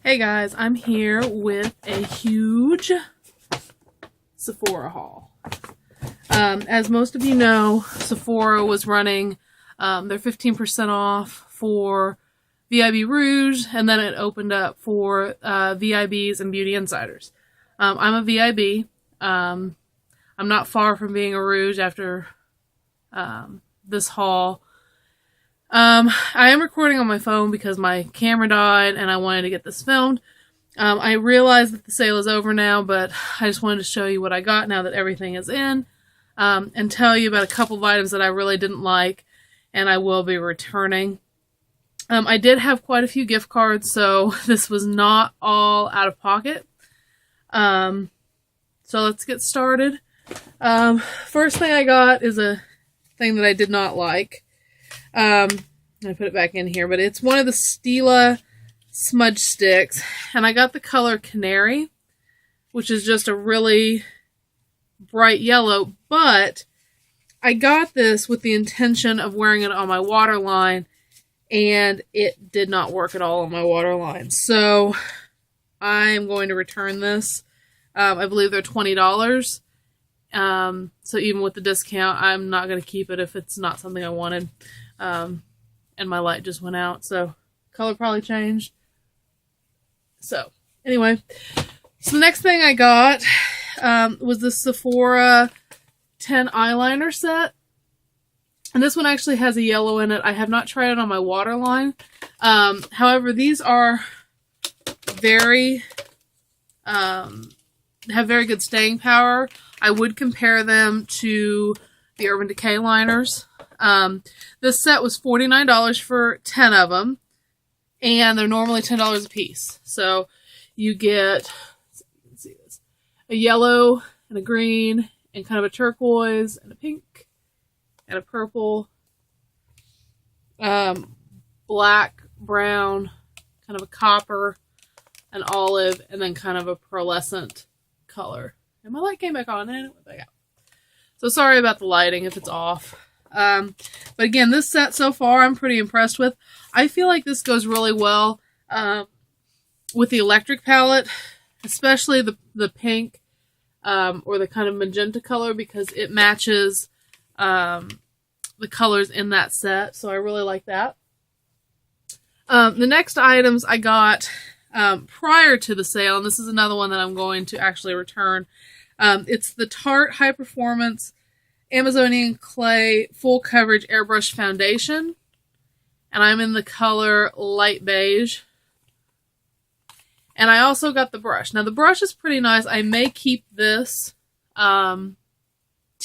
Hey guys, I'm here with a huge Sephora haul. As most of you know, Sephora was running their 15% off for VIB Rouge, and then it opened up for VIBs and Beauty Insiders. I'm a VIB. I'm not far from being a Rouge after this haul. I am recording on my phone because my camera died and I wanted to get this filmed. I realize that the sale is over now, but I just wanted to show you what I got now that everything is in, and tell you about a couple of items that I really didn't like and I will be returning. I did have quite a few gift cards, so this was not all out of pocket. So let's get started. First thing I got is a thing that I did not like. I put it back in here, but it's one of the Stila smudge sticks, and I got the color Canary, which is just a really bright yellow, but I got this with the intention of wearing it on my waterline, and it did not work at all on my waterline. So I'm going to return this. I believe they're $20. So even with the discount, I'm not going to keep it if it's not something I wanted. And my light just went out, so color probably changed. So anyway, so the next thing I got was the Sephora 10 eyeliner set. And this one actually has a yellow in it. I have not tried it on my waterline. However, these are very, have very good staying power. I would compare them to the Urban Decay liners. This set was $49 for 10 of them, and they're normally $10 a piece. So you get, let's see this, a yellow and a green and kind of a turquoise and a pink and a purple, black, brown, kind of a copper, an olive, and then kind of a pearlescent color. And my light came back on and it went back out. So sorry about the lighting if it's off. But again, this set so far I'm pretty impressed with. I feel like this goes really well with the electric palette, especially the pink or the kind of magenta color, because it matches the colors in that set. So I really like that. The next items I got prior to the sale, and this is another one that I'm going to actually return. It's the Tarte High Performance Amazonian Clay Full Coverage Airbrush Foundation, and I'm in the color light beige. And I also got the brush. Now the brush is pretty nice. I may keep this to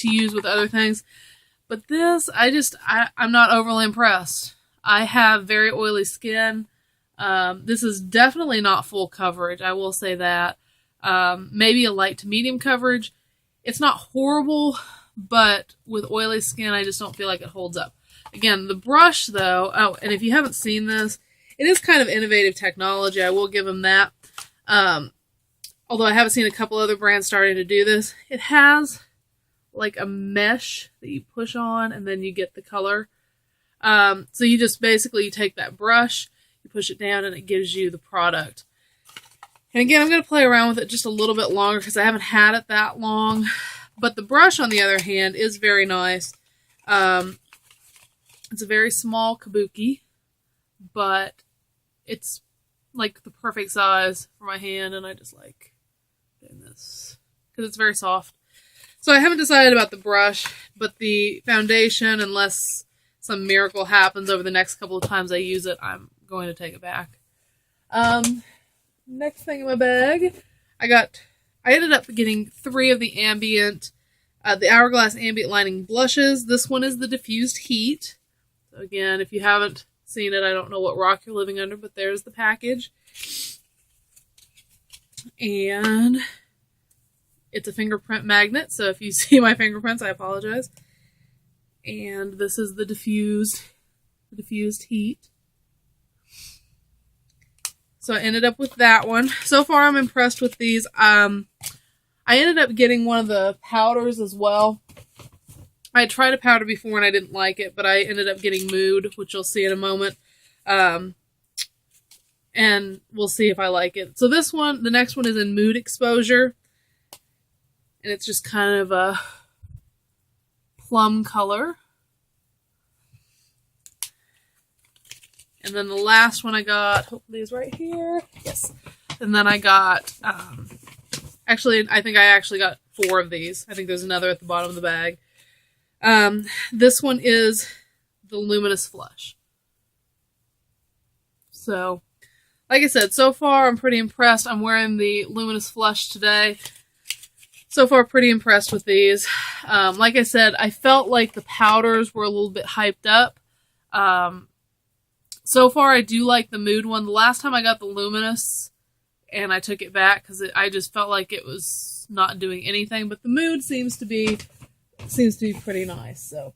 use with other things, but this I'm not overly impressed. I have very oily skin. This is definitely not full coverage, I will say that. Maybe a light to medium coverage. It's not horrible, but with oily skin, I just don't feel like it holds up. Again, the brush, though, oh, and if you haven't seen this, it is kind of innovative technology. I will give them that. Although I haven't seen a couple other brands starting to do this. It has like a mesh that you push on, and then you get the color. So you just basically take that brush, you push it down, and it gives you the product. And again, I'm going to play around with it just a little bit longer because I haven't had it that long. But the brush, on the other hand, is very nice. It's a very small kabuki, but it's like the perfect size for my hand, and I just like doing this because it's very soft. So I haven't decided about the brush, but the foundation, unless some miracle happens over the next couple of times I use it, I'm going to take it back. Next thing in my bag, I ended up getting 3 of the the Hourglass Ambient Lining blushes. This one is the Diffused Heat. So again, if you haven't seen it, I don't know what rock you're living under, but there's the package. And it's a fingerprint magnet, so if you see my fingerprints, I apologize. And this is the Diffused Heat. So I ended up with that one. So far, I'm impressed with these. I ended up getting one of the powders as well. I had tried a powder before and I didn't like it, but I ended up getting Mood, which you'll see in a moment. and we'll see if I like it. So this one, the next one is in Mood Exposure, and it's just kind of a plum color. And then the last one I got, hopefully is right here. Yes. And then I got, actually, I think I actually got 4 of these. I think there's another at the bottom of the bag. This one is the Luminous Flush. So, like I said, so far I'm pretty impressed. I'm wearing the Luminous Flush today. So far, pretty impressed with these. Like I said, I felt like the powders were a little bit hyped up. So far, I do like the Mood one. The last time I got the Luminous, and I took it back because I just felt like it was not doing anything. But the Mood seems to be pretty nice. So,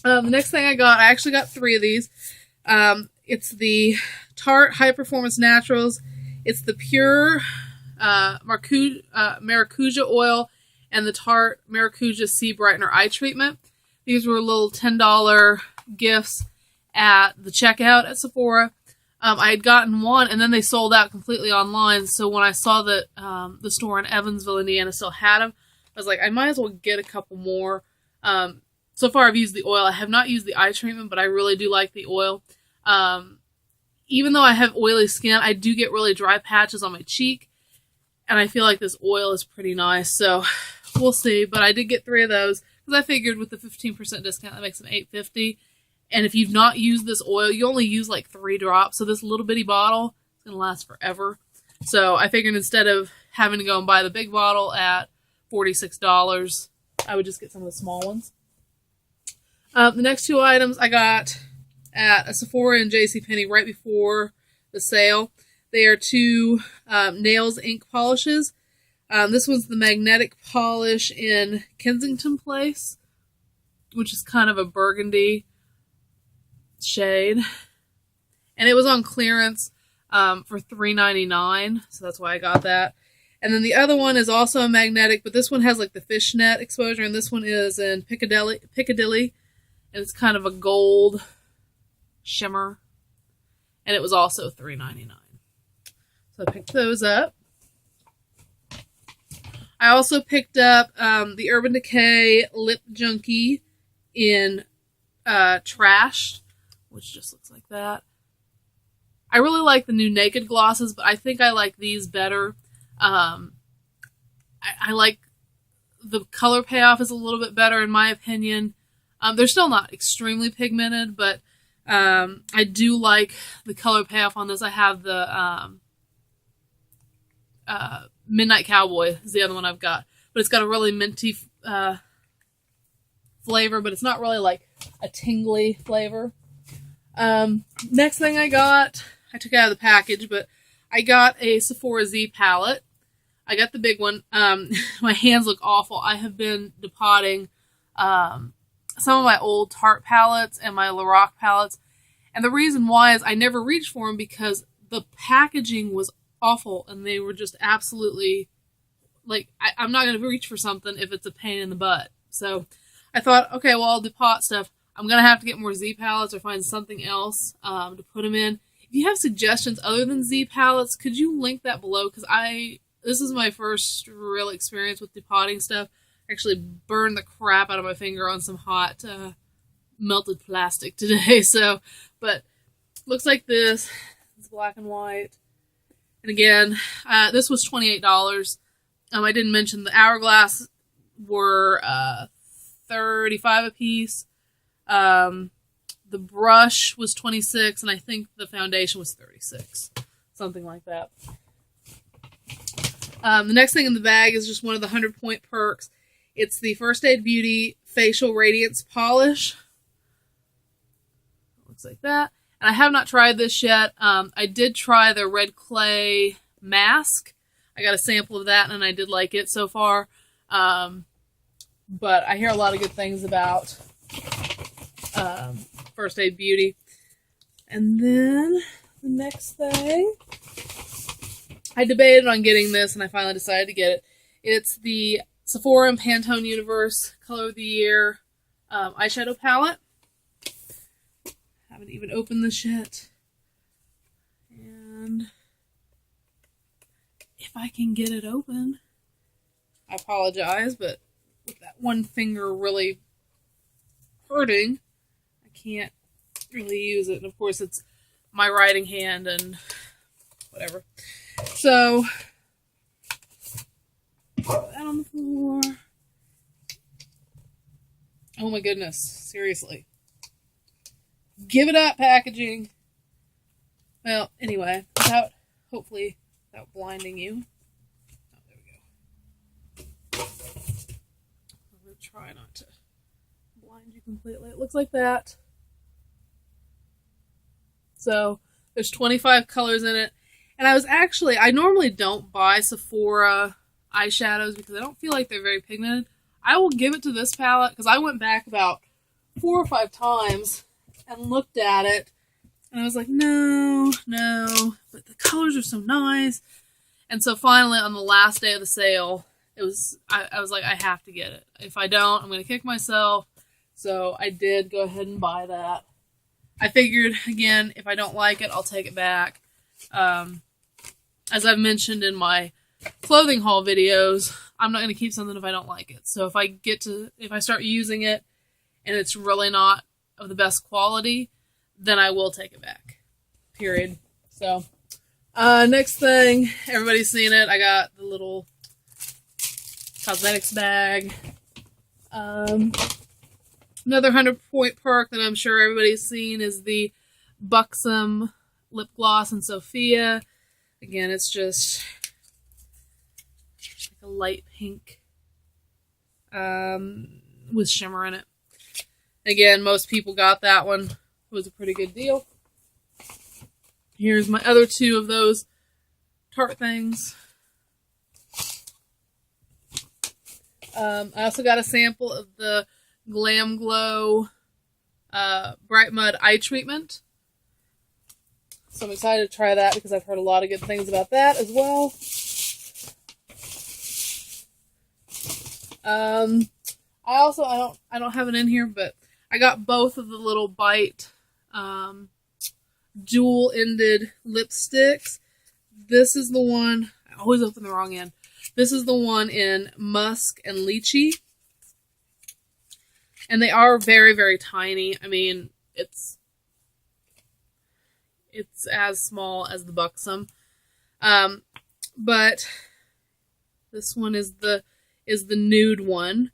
the next thing I actually got 3 of these. It's the Tarte High Performance Naturals. It's the Pure Maracuja Oil and the Tarte Maracuja Sea Brightener Eye Treatment. These were little $10 gifts at the checkout at Sephora. I had gotten one, and then they sold out completely online. So when I saw that the store in Evansville, Indiana still had them, I was like, I might as well get a couple more. So far, I've used the oil. I have not used the eye treatment, but I really do like the oil. Even though I have oily skin, I do get really dry patches on my cheek, and I feel like this oil is pretty nice. So we'll see. But I did get 3 of those because I figured with the 15% discount, that makes them $8.50. And if you've not used this oil, you only use like 3 drops. So this little bitty bottle is going to last forever. So I figured instead of having to go and buy the big bottle at $46, I would just get some of the small ones. The next 2 items I got at a Sephora and JCPenney right before the sale. They are 2 nails ink polishes. This one's the Magnetic Polish in Kensington Place, which is kind of a burgundy shade, and it was on clearance for $3.99, so that's why I got that. And then the other one is also a magnetic, but this one has like the fishnet exposure, and this one is in Piccadilly, and it's kind of a gold shimmer, and it was also $3.99. So I picked those up. I also picked up the Urban Decay Lip Junkie in Trash, which just looks like that. I really like the new Naked glosses, but I think I like these better. I like the color payoff is a little bit better in my opinion. They're still not extremely pigmented, but I do like the color payoff on this. I have the Midnight Cowboy is the other one I've got, but it's got a really minty flavor, but it's not really like a tingly flavor. Next thing I got, I took it out of the package, but I got a Sephora Z palette. I got the big one. My hands look awful. I have been depotting some of my old Tarte palettes and my Lorac palettes, and the reason why is I never reached for them because the packaging was awful, and they were just absolutely, like, I'm not going to reach for something if it's a pain in the butt. So I thought, okay, well, I'll depot stuff. I'm going to have to get more Z palettes or find something else to put them in. If you have suggestions other than Z palettes, could you link that below? Because this is my first real experience with depotting stuff. I actually burned the crap out of my finger on some hot melted plastic today. So, but looks like this. It's black and white. And again, this was $28. I didn't mention the Hourglass were $35 a piece. The brush was $26, and I think the foundation was $36, something like that. The next thing in the bag is just one of the 100-point perks. It's the First Aid Beauty Facial Radiance Polish. Looks like that. And I have not tried this yet. I did try their Red Clay mask. I got a sample of that, and I did like it so far. But I hear a lot of good things about First Aid Beauty. And then the next thing, I debated on getting this, and I finally decided to get it. It's the Sephora and Pantone Universe Color of the Year eyeshadow palette. Haven't even opened this yet. And if I can get it open, I apologize, but with that one finger really hurting, I can't really use it. And of course, it's my writing hand and whatever. So, put that on the floor. Oh my goodness, seriously. Give it up, packaging. Well, anyway, hopefully without blinding you. Oh, there we go. I'm going to try not to blind you completely. It looks like that. So, there's 25 colors in it. And I normally don't buy Sephora eyeshadows because I don't feel like they're very pigmented. I will give it to this palette because I went back about 4 or 5 times and looked at it. And I was like, no, but the colors are so nice. And so finally, on the last day of the sale, I was like, I have to get it. If I don't, I'm going to kick myself. So I did go ahead and buy that. I figured, again, if I don't like it, I'll take it back. As I've mentioned in my clothing haul videos, I'm not going to keep something if I don't like it. So if I start using it and it's really not of the best quality, then I will take it back. Period. So, next thing, everybody's seen it. I got the little cosmetics bag. Another 100-point perk that I'm sure everybody's seen is the Buxom lip gloss in Sophia. Again, it's just like a light pink with shimmer in it. Again, most people got that one. It was a pretty good deal. Here's my other 2 of those Tarte things. I also got a sample of the Glam Glow Bright Mud Eye Treatment. So I'm excited to try that because I've heard a lot of good things about that as well. I don't have it in here, but I got both of the little Bite dual-ended lipsticks. This is the one, I always open the wrong end. This is the one in Musk and Lychee. And they are very, very tiny. I mean, it's as small as the Buxom. But this one is the nude one.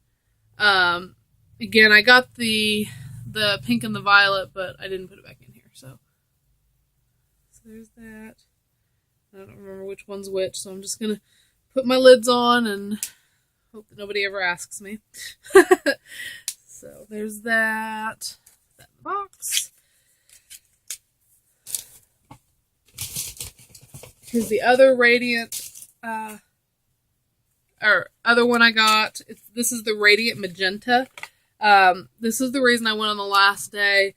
Again, I got the pink and the violet, but I didn't put it back in here. So there's that. I don't remember which one's which, so I'm just going to put my lids on and hope that nobody ever asks me. So there's that. Put that in the box. Here's the other Radiant, other one I got. This is the Radiant Magenta. This is the reason I went on the last day.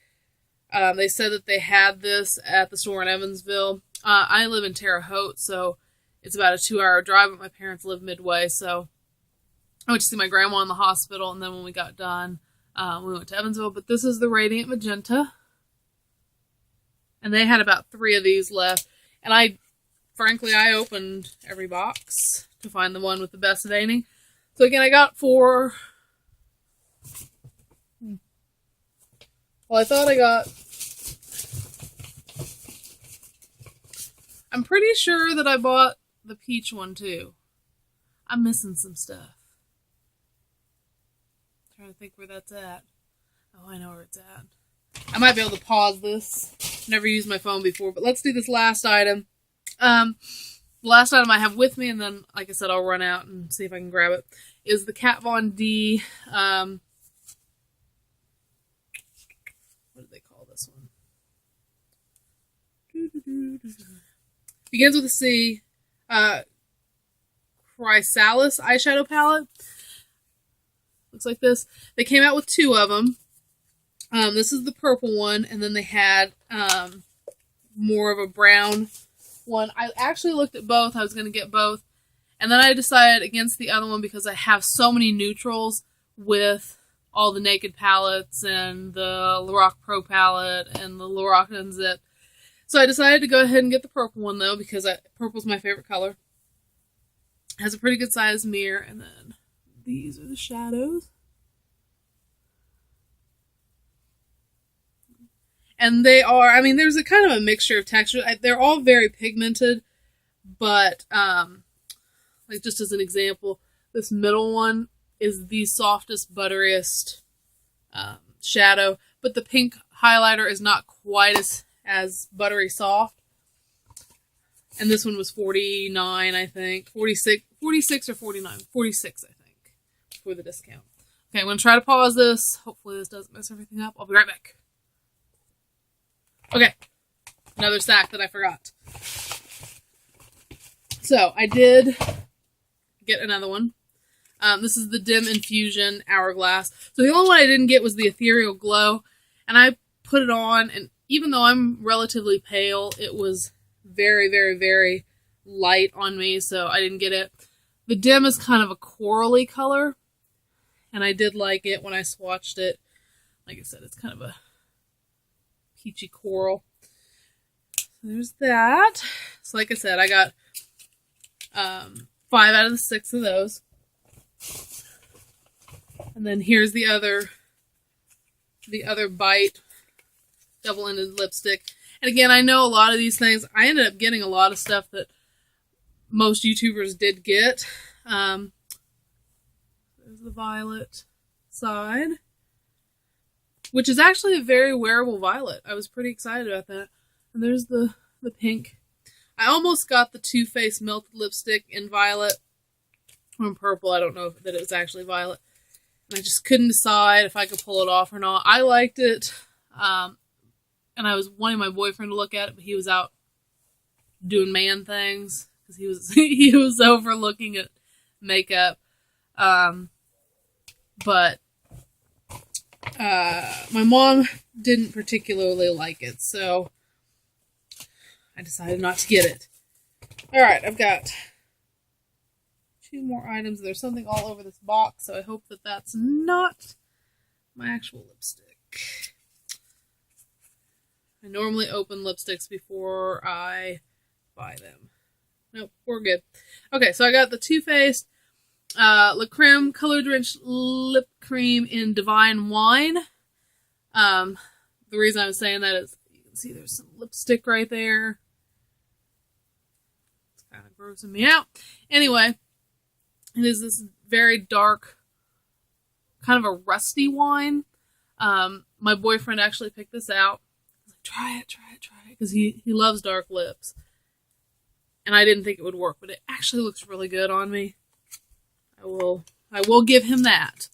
They said that they had this at the store in Evansville. I live in Terre Haute, so it's about a 2-hour drive, but my parents live Midway, so I went to see my grandma in the hospital, and then when we got done, we went to Evansville. But this is the Radiant Magenta, and they had about 3 of these left, and frankly, I opened every box to find the one with the best veining. So again, I got 4. Well, I thought I got... I'm pretty sure that I bought the peach one too. I'm missing some stuff. I'm trying to think where that's at. Oh, I know where it's at. I might be able to pause this. Never used my phone before, but let's do this last item. The last item I have with me, and then, like I said, I'll run out and see if I can grab it, is the Kat Von D, what do they call this one? Begins with a C, Chrysalis eyeshadow palette. Looks like this. They came out with 2 of them. This is the purple one, and then they had more of a brown one. I actually looked at both. I was going to get both. And then I decided against the other one because I have so many neutrals with all the Naked palettes and the Lorac Pro palette and the Lorac Unzip So I decided to go ahead and get the purple one, though, because purple's my favorite color. It has a pretty good size mirror, and then these are the shadows. And they are, I mean, there's a kind of a mixture of texture. They're all very pigmented, but like just as an example, this middle one is the softest, butteriest shadow, but the pink highlighter is not quite as buttery soft. And this one was $49, I think. 46 or 49. 46, I think, for the discount. Okay, I'm going to try to pause this. Hopefully this doesn't mess everything up. I'll be right back. Okay, another stack that I forgot. So I did get another one. This is the Dim Infusion Hourglass. So the only one I didn't get was the Ethereal Glow. And I put it on, and even though I'm relatively pale, it was very, very, very light on me, so I didn't get it. The Dim is kind of a corally color, and I did like it when I swatched it. Like I said, it's kind of a peachy coral. So there's that. So like I said, I got 5 out of the 6 of those. And then here's the other Bite double-ended lipstick. And again, I know a lot of these things, I ended up getting a lot of stuff that most YouTubers did get. There's the violet side, which is actually a very wearable violet. I was pretty excited about that. And there's the pink. I almost got the Too Faced melted lipstick in violet or in purple. I don't know that it was actually violet. And I just couldn't decide if I could pull it off or not. I liked it. And I was wanting my boyfriend to look at it, but he was out doing man things because he was over looking at makeup. But my mom didn't particularly like it, so I decided not to get it. All right, I've got 2 more items. There's something all over this box, so I hope that that's not my actual lipstick. I normally open lipsticks before I buy them. Nope, we're good. Okay, so I got the Too Faced La Creme Color Drenched Lip Cream in Divine Wine. The reason I was saying that is you can see there's some lipstick right there. It's kind of grossing me out. Anyway, it is this very dark, kind of a rusty wine. My boyfriend actually picked this out. Try it, because he loves dark lips. And I didn't think it would work, but it actually looks really good on me. I will give him that.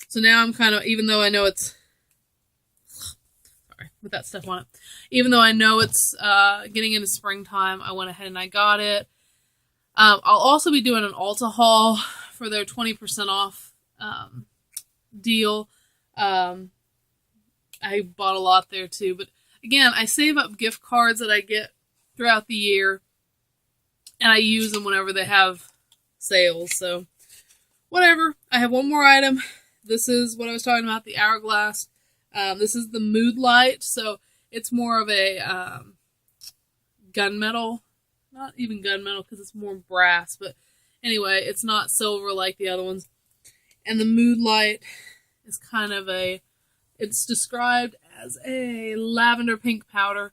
So now I'm kind of, even though I know it's, sorry, with that stuff on it, even though I know it's getting into springtime, I went ahead and I got it. I'll also be doing an Ulta haul for their 20% off deal. I bought a lot there too, but again, I save up gift cards that I get throughout the year, and I use them whenever they have sales, so whatever. I have one more item. This is what I was talking about, the Hourglass. This is the Mood Light, so it's more of a gunmetal. Not even gunmetal because it's more brass, but anyway, it's not silver like the other ones. And the Mood Light is kind of it's described as a lavender pink powder.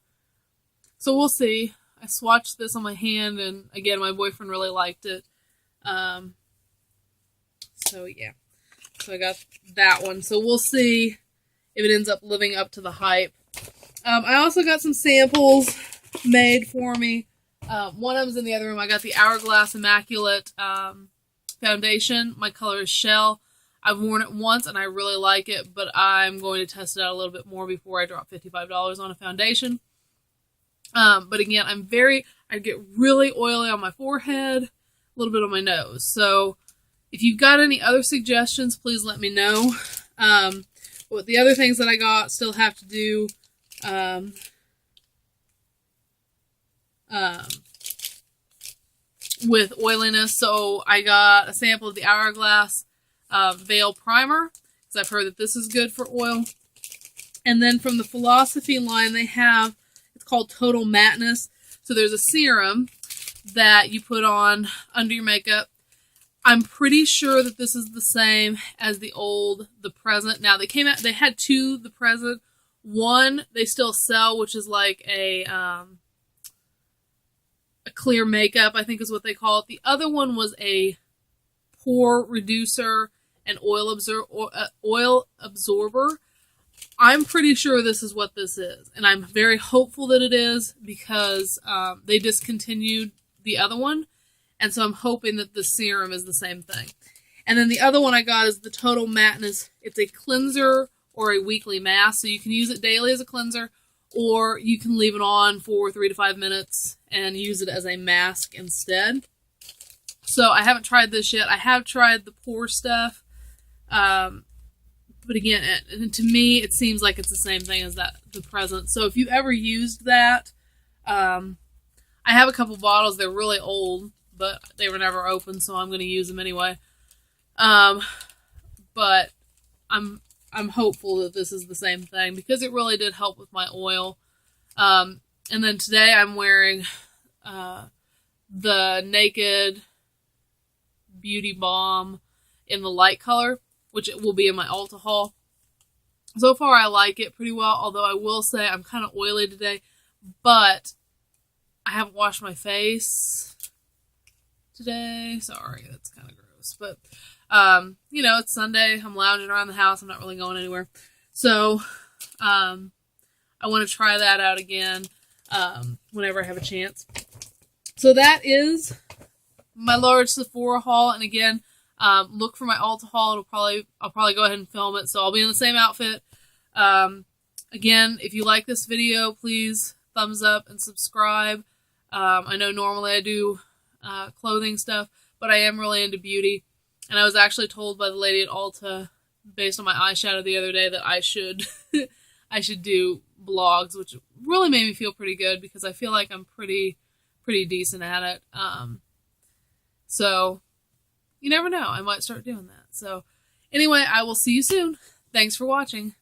So we'll see. I swatched this on my hand, and again, my boyfriend really liked it. So yeah. So I got that one. So we'll see if it ends up living up to the hype. I also got some samples made for me. One of them's in the other room. I got the Hourglass Immaculate foundation. My color is Shell. I've worn it once and I really like it, but I'm going to test it out a little bit more before I drop $55 on a foundation. But again, I get really oily on my forehead, a little bit on my nose. So if you've got any other suggestions, please let me know. But the other things that I got still have to do with oiliness. So I got a sample of the Hourglass Veil Primer, because I've heard that this is good for oil. And then from the Philosophy line, they have, it's called Total Mattness. So there's a serum that you put on under your makeup. I'm pretty sure that this is the same as the present. Now, they had two, the present. One, they still sell, which is like a clear makeup, I think is what they call it. The other one was a pore reducer and oil absorber. I'm pretty sure this is what this is. And I'm very hopeful that it is because they discontinued the other one. And so I'm hoping that the serum is the same thing. And then the other one I got is the Total Mattness. It's a cleanser or a weekly mask. So you can use it daily as a cleanser, or you can leave it on for 3 to 5 minutes and use it as a mask instead. So I haven't tried this yet. I have tried the pore stuff. But again, to me, it seems like it's the same thing as the present. So if you ever used that, I have a couple bottles. They're really old, but they were never opened, so I'm going to use them anyway. But I'm hopeful that this is the same thing because it really did help with my oil. And then today I'm wearing the Naked Beauty Balm in the light color, which it will be in my Ulta haul. So far, I like it pretty well, although I will say I'm kind of oily today, but I haven't washed my face today. Sorry, that's kind of gross, but, you know, it's Sunday. I'm lounging around the house. I'm not really going anywhere. So, I want to try that out again, whenever I have a chance. So that is my large Sephora haul, and again, look for my Ulta haul. I'll probably go ahead and film it, so I'll be in the same outfit. Again, if you like this video, please thumbs up and subscribe. I know normally I do clothing stuff, but I am really into beauty, and I was actually told by the lady at Ulta, based on my eyeshadow the other day, that I should I should do blogs, which really made me feel pretty good because I feel like I'm pretty decent at it. So you never know, I might start doing that. So anyway, I will see you soon. Thanks for watching.